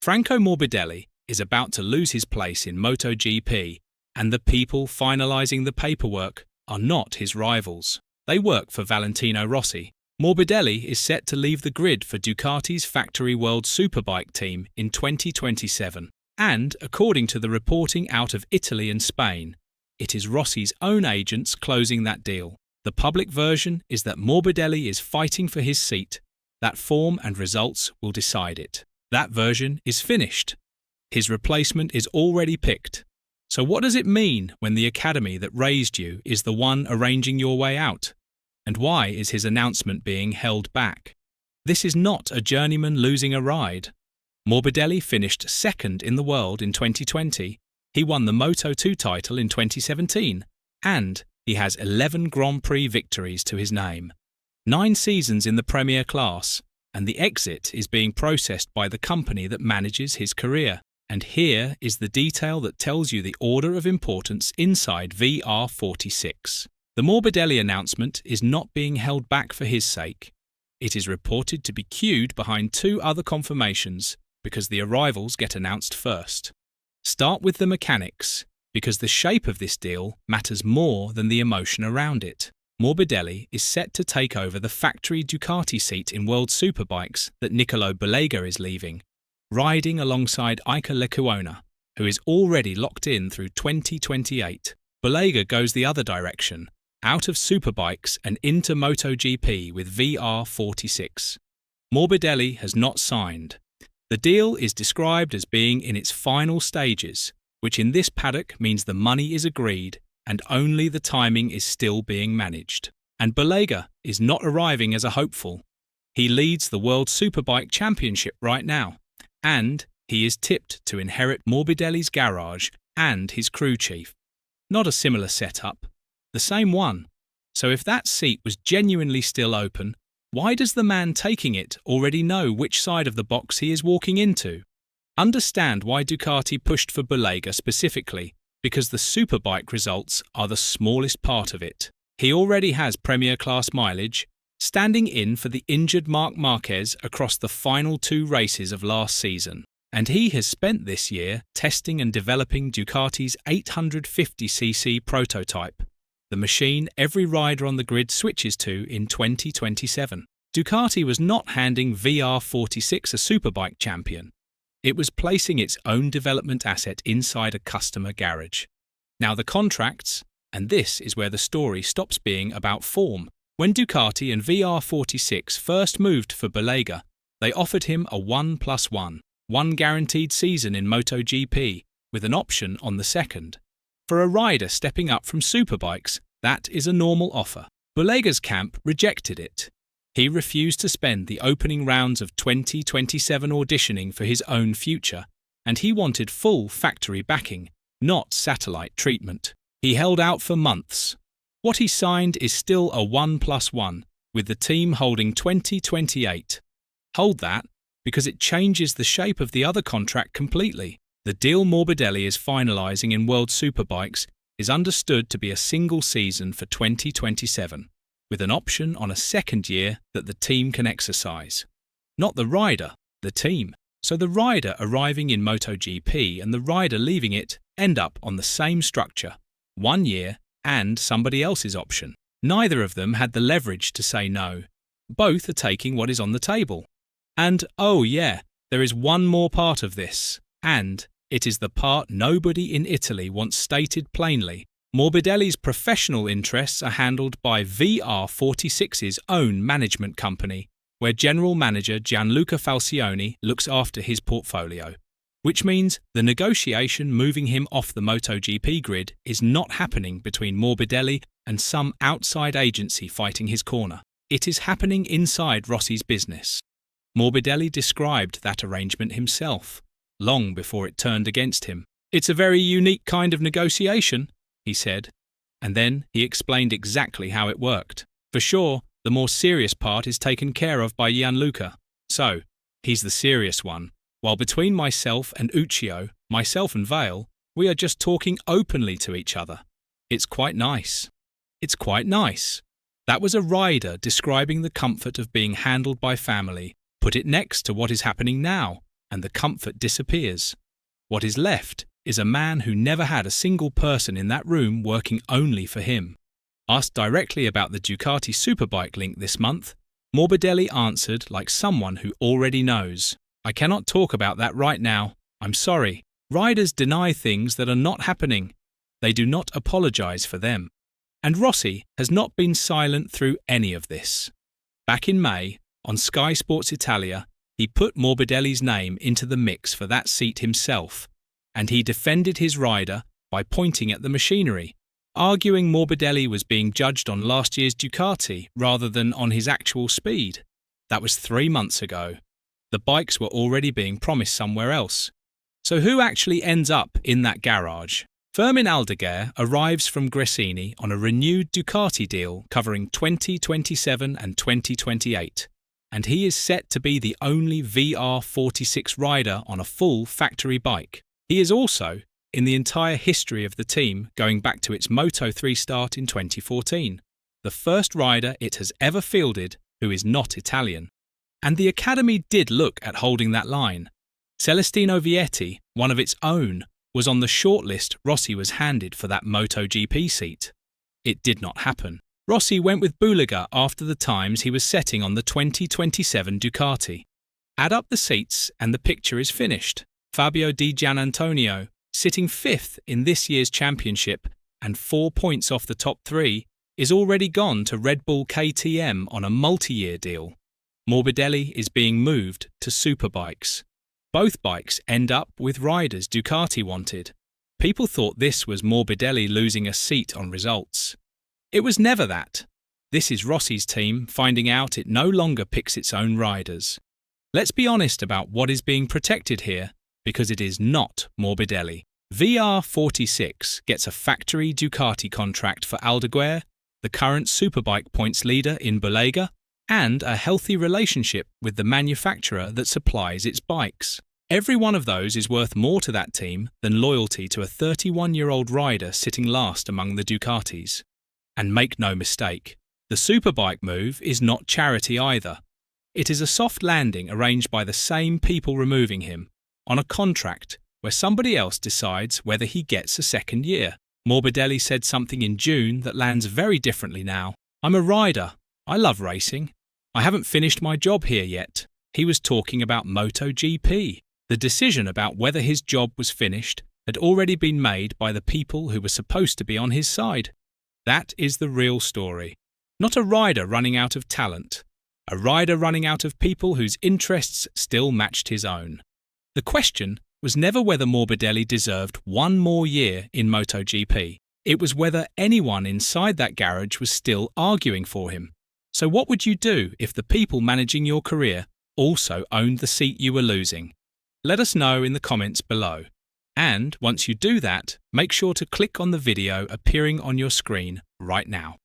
Franco Morbidelli is about to lose his place in MotoGP, and the people finalising the paperwork are not his rivals. They work for Valentino Rossi. Morbidelli is set to leave the grid for Ducati's factory World Superbike team in 2027, and, according to the reporting out of Italy and Spain, it is Rossi's own agents closing that deal. The public version is that Morbidelli is fighting for his seat, that form and results will decide it. That version is finished. His replacement is already picked. So what does it mean when the academy that raised you is the one arranging your way out? And why is his announcement being held back? This is not a journeyman losing a ride. Morbidelli finished second in the world in 2020. He won the Moto2 title in 2017. And he has 11 Grand Prix victories to his name. 9 seasons in the Premier class. And the exit is being processed by the company that manages his career. And here is the detail that tells you the order of importance inside VR46. The Morbidelli announcement is not being held back for his sake. It is reported to be queued behind 2 other confirmations because the arrivals get announced first. Start with the mechanics, because the shape of this deal matters more than the emotion around it. Morbidelli is set to take over the factory Ducati seat in World Superbikes that Nicolo Bulega is leaving, riding alongside Iker Lecuona, who is already locked in through 2028. Bulega goes the other direction, out of Superbikes and into MotoGP with VR46. Morbidelli has not signed. The deal is described as being in its final stages, which in this paddock means the money is agreed and only the timing is still being managed. And Bulega is not arriving as a hopeful. He leads the World Superbike Championship right now, and he is tipped to inherit Morbidelli's garage and his crew chief. Not a similar setup, the same one. So if that seat was genuinely still open, why does the man taking it already know which side of the box he is walking into? Understand why Ducati pushed for Bulega specifically, because the Superbike results are the smallest part of it. He already has Premier class mileage, standing in for the injured Marc Marquez across the final 2 races of last season. And he has spent this year testing and developing Ducati's 850cc prototype, the machine every rider on the grid switches to in 2027. Ducati was not handing VR46 a Superbike champion. It was placing its own development asset inside a customer garage. Now the contracts, and this is where the story stops being about form. When Ducati and VR46 first moved for Bulega, they offered him a 1+1, 1 guaranteed season in MotoGP, with an option on the second. For a rider stepping up from Superbikes, that is a normal offer. Bulega's camp rejected it. He refused to spend the opening rounds of 2027 auditioning for his own future, and he wanted full factory backing, not satellite treatment. He held out for months. What he signed is still a 1+1, with the team holding 2028. Hold that, because it changes the shape of the other contract completely. The deal Morbidelli is finalising in World Superbikes is understood to be a single season for 2027, with an option on a second year that the team can exercise. Not the rider, the team. So the rider arriving in MotoGP and the rider leaving it end up on the same structure, 1 year and somebody else's option. Neither of them had the leverage to say no. Both are taking what is on the table. And oh yeah, there is one more part of this. And it is the part nobody in Italy wants stated plainly. Morbidelli's professional interests are handled by VR46's own management company, where general manager Gianluca Falcioni looks after his portfolio. Which means the negotiation moving him off the MotoGP grid is not happening between Morbidelli and some outside agency fighting his corner. It is happening inside Rossi's business. Morbidelli described that arrangement himself, long before it turned against him. "It's a very unique kind of negotiation," he said, and then he explained exactly how it worked. For sure, the more serious part is taken care of by Gianluca. So, he's the serious one, while between myself and Uccio, myself and Vale, we are just talking openly to each other. It's quite nice. It's quite nice. That was a rider describing the comfort of being handled by family. Put it next to what is happening now. and the comfort disappears. What is left is a man who never had a single person in that room working only for him. Asked directly about the Ducati Superbike link this month, Morbidelli answered like someone who already knows. "I cannot talk about that right now. I'm sorry. Riders deny things that are not happening. They do not apologize for them." And Rossi has not been silent through any of this. Back in May, on Sky Sports Italia, he put Morbidelli's name into the mix for that seat himself, and he defended his rider by pointing at the machinery, arguing Morbidelli was being judged on last year's Ducati rather than on his actual speed. That was 3 months ago. The bikes were already being promised somewhere else. So who actually ends up in that garage? Firmin Aldeguer arrives from Gresini on a renewed Ducati deal covering 2027 and 2028, and he is set to be the only VR46 rider on a full factory bike. He is also, in the entire history of the team going back to its Moto3 start in 2014, the first rider it has ever fielded who is not Italian. And the Academy did look at holding that line. Celestino Vietti, one of its own, was on the shortlist Rossi was handed for that MotoGP seat. It did not happen. Rossi went with Bulega after the times he was setting on the 2027 Ducati. Add up the seats and the picture is finished. Fabio Di Giannantonio, sitting 5th in this year's championship and 4 points off the top 3, is already gone to Red Bull KTM on a multi-year deal. Morbidelli is being moved to Superbikes. Both bikes end up with riders Ducati wanted. People thought this was Morbidelli losing a seat on results. It was never that. This is Rossi's team finding out it no longer picks its own riders. Let's be honest about what is being protected here, because it is not Morbidelli. VR46 gets a factory Ducati contract for Aldeguer, the current Superbike points leader in Bulega, and a healthy relationship with the manufacturer that supplies its bikes. Every one of those is worth more to that team than loyalty to a 31-year-old rider sitting last among the Ducatis. And make no mistake, the Superbike move is not charity either. It is a soft landing arranged by the same people removing him, on a contract where somebody else decides whether he gets a second year. Morbidelli said something in June that lands very differently now. "I'm a rider. I love racing. I haven't finished my job here yet." He was talking about MotoGP. The decision about whether his job was finished had already been made by the people who were supposed to be on his side. That is the real story. Not a rider running out of talent. A rider running out of people whose interests still matched his own. The question was never whether Morbidelli deserved one more year in MotoGP. It was whether anyone inside that garage was still arguing for him. So what would you do if the people managing your career also owned the seat you were losing? Let us know in the comments below. And once you do that, make sure to click on the video appearing on your screen right now.